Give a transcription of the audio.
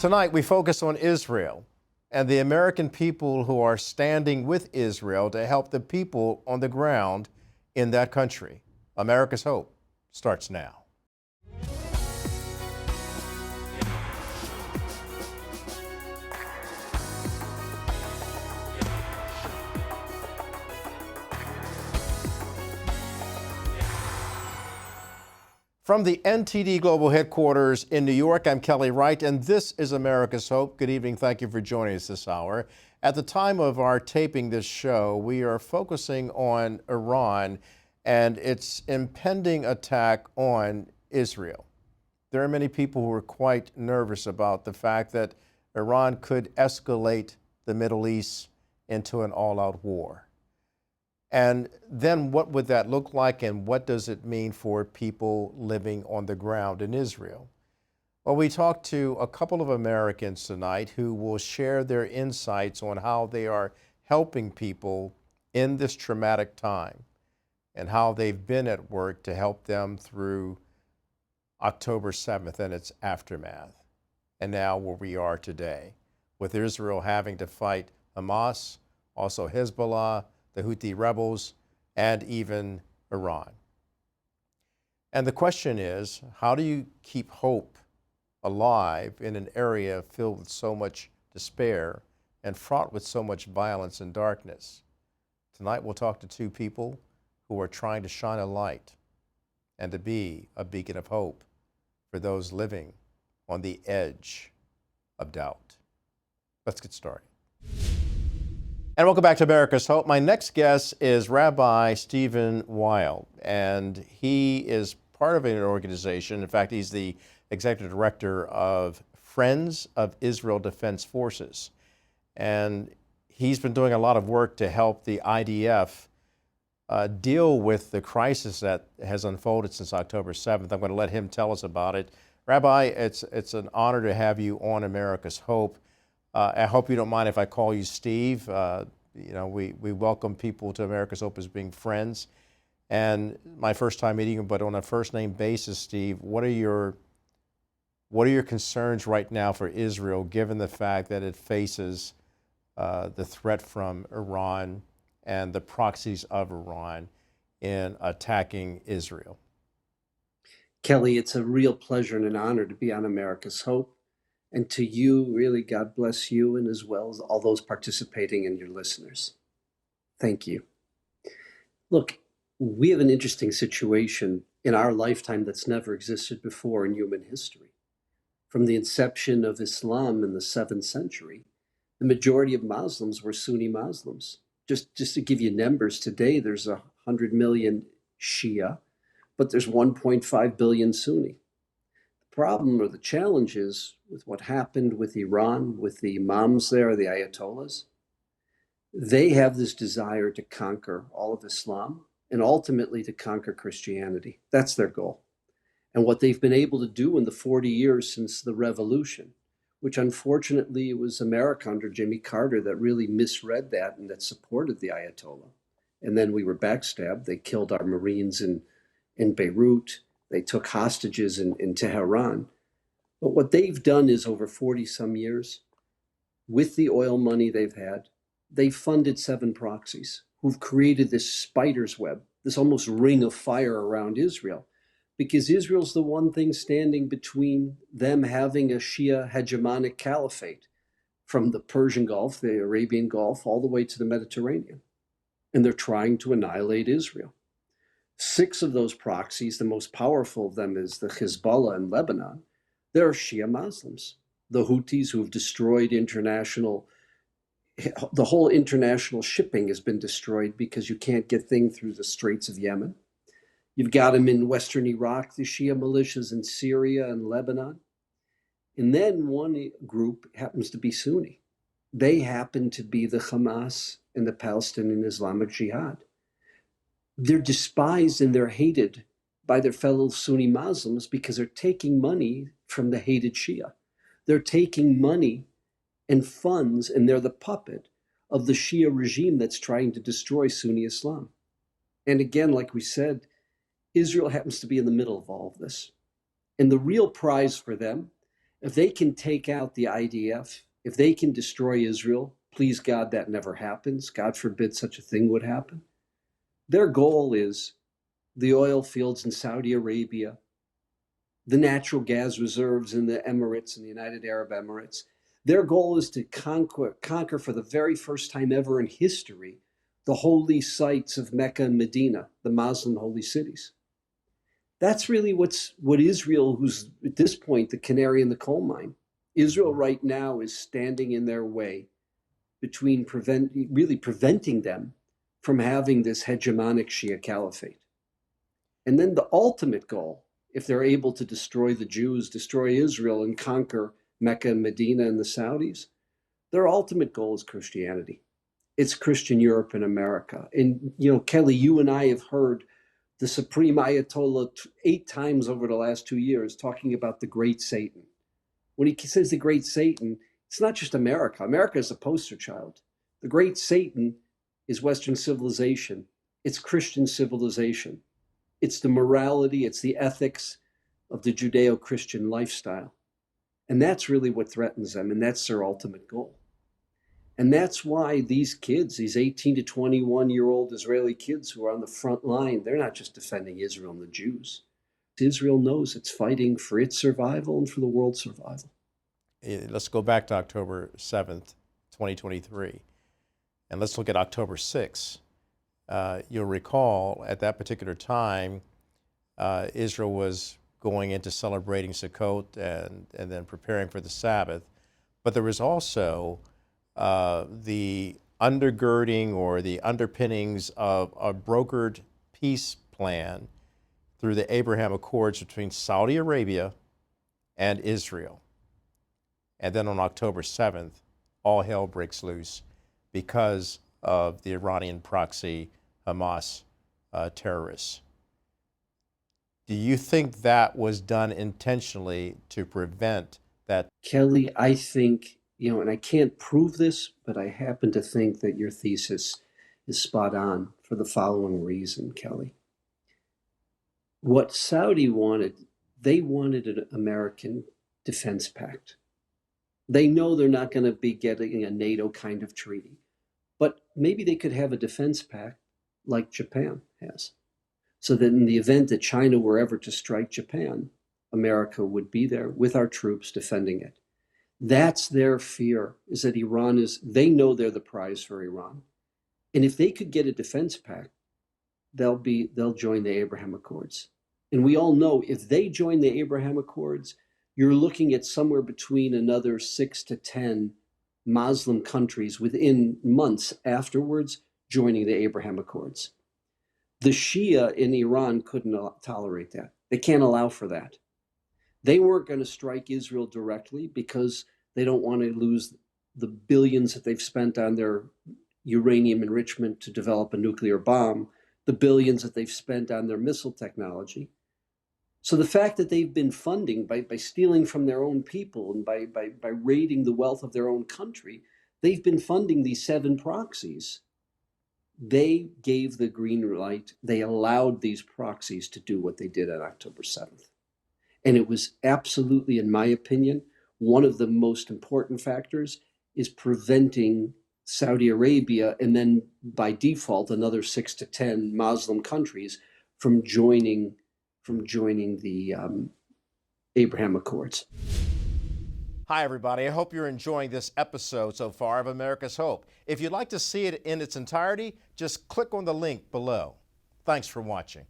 Tonight, we focus on Israel and the American people who are standing with Israel to help the people on the ground in that country. America's Hope starts now. From the NTD Global Headquarters in New York, I'm Kelly Wright, and this is America's Hope. Good evening. Thank you for joining us this hour. At the time of our taping this show, we are focusing on Iran and its impending attack on Israel. There are many people who are quite nervous about the fact that Iran could escalate the Middle East into an all-out war. And then what would that look like, and what does it mean for people living on the ground in Israel? Well, we talked to a couple of Americans tonight who will share their insights on how they are helping people in this traumatic time and how they've been at work to help them through October 7th and its aftermath. And now where we are today, with Israel having to fight Hamas, also Hezbollah, the Houthi rebels, and even Iran. And the question is, how do you keep hope alive in an area filled with so much despair and fraught with so much violence and darkness? Tonight we'll talk to two people who are trying to shine a light and to be a beacon of hope for those living on the edge of doubt. Let's get started. And welcome back to America's Hope. My next guest is Rabbi Steven Weil, and he is part of an organization. In fact, he's the executive director of Friends of Israel Defense Forces. And he's been doing a lot of work to help the IDF deal with the crisis that has unfolded since October 7th. I'm going to let him tell us about it. Rabbi, it's an honor to have you on America's Hope. I hope you don't mind if I call you Steve. We welcome people to America's Hope as being friends. And my first time meeting you, but on a first name basis, Steve, what are your concerns right now for Israel, given the fact that it faces the threat from Iran and the proxies of Iran in attacking Israel? Kelly, it's a real pleasure and an honor to be on America's Hope. And to you, really, God bless you, and as well as all those participating and your listeners. Thank you. Look, we have an interesting situation in our lifetime that's never existed before in human history. From the inception of Islam in the 7th century, the majority of Muslims were Sunni Muslims. Just to give you numbers, today there's 100 million Shia, but there's 1.5 billion Sunni. Problem or the challenge is with what happened with Iran, with the imams there, the ayatollahs. They have this desire to conquer all of Islam and ultimately to conquer Christianity. That's their goal. And what they've been able to do in the 40 years since the revolution, which unfortunately it was America under Jimmy Carter that really misread that and that supported the ayatollah. And then we were backstabbed. They killed our Marines in Beirut. They took hostages in Tehran. But what they've done is over 40 some years, with the oil money they've had, they funded 7 proxies who've created this spider's web, this almost ring of fire around Israel, because Israel's the one thing standing between them having a Shia hegemonic caliphate from the Persian Gulf, the Arabian Gulf, all the way to the Mediterranean. And they're trying to annihilate Israel. 6 of those proxies, the most powerful of them is the Hezbollah in Lebanon. They're Shia Muslims. The Houthis, who have destroyed the whole international shipping has been destroyed because you can't get things through the Straits of Yemen. You've got them in Western Iraq, the Shia militias in Syria and Lebanon. And then one group happens to be Sunni. They happen to be the Hamas and the Palestinian Islamic Jihad. They're despised and they're hated by their fellow Sunni Muslims because they're taking money from the hated Shia. They're taking money and funds, and they're the puppet of the Shia regime that's trying to destroy Sunni Islam. And again, like we said, Israel happens to be in the middle of all of this. And the real prize for them If they can take out the IDF, if they can destroy Israel, please God, that never happens. God forbid such a thing would happen. Their goal is the oil fields in Saudi Arabia, the natural gas reserves in the Emirates and the United Arab Emirates. Their goal is to conquer for the very first time ever in history the holy sites of Mecca and Medina, the Muslim holy cities. That's really what Israel, who's at this point the canary in the coal mine. Israel right now is standing in their way between preventing them from having this hegemonic Shia caliphate. And then the ultimate goal, if they're able to destroy the Jews, destroy Israel, and conquer Mecca and Medina and the Saudis, their ultimate goal is Christianity. It's Christian Europe and America. And, Kelly, you and I have heard the Supreme Ayatollah 8 times over the last 2 years talking about the great Satan. When he says the great Satan, it's not just America. America is a poster child. The great Satan is Western civilization. It's Christian civilization. It's the morality, it's the ethics of the Judeo-Christian lifestyle. And that's really what threatens them, and that's their ultimate goal. And that's why these kids, these 18 to 21-year-old Israeli kids who are on the front line, they're not just defending Israel and the Jews. Israel knows it's fighting for its survival and for the world's survival. Let's go back to October 7th, 2023, and let's look at October 6th. You'll recall at that particular time, Israel was going into celebrating Sukkot and then preparing for the Sabbath. But there was also the undergirding or the underpinnings of a brokered peace plan through the Abraham Accords between Saudi Arabia and Israel. And then on October 7th, all hell breaks loose because of the Iranian proxy Hamas terrorists. Do you think that was done intentionally to prevent that? Kelly, I think, and I can't prove this, but I happen to think that your thesis is spot on for the following reason, Kelly. What Saudi wanted, they wanted an American defense pact. They know they're not going to be getting a NATO kind of treaty, but maybe they could have a defense pact like Japan has, so that in the event that China were ever to strike Japan, America would be there with our troops defending it. That's their fear, is that they know they're the prize for Iran. And if they could get a defense pact, they'll join the Abraham Accords. And we all know if they join the Abraham Accords, you're looking at somewhere between another 6 to 10 Muslim countries within months afterwards joining the Abraham Accords. The Shia in Iran couldn't tolerate that. They can't allow for that. They weren't going to strike Israel directly because they don't want to lose the billions that they've spent on their uranium enrichment to develop a nuclear bomb, the billions that they've spent on their missile technology. So the fact that they've been funding by stealing from their own people and by raiding the wealth of their own country, they've been funding these 7 proxies. They gave the green light. They allowed these proxies to do what they did on October 7th. And it was absolutely, in my opinion, one of the most important factors is preventing Saudi Arabia and then by default another 6 to 10 Muslim countries from joining the Abraham Accords. Hi, everybody. I hope you're enjoying this episode so far of America's Hope. If you'd like to see it in its entirety, just click on the link below. Thanks for watching.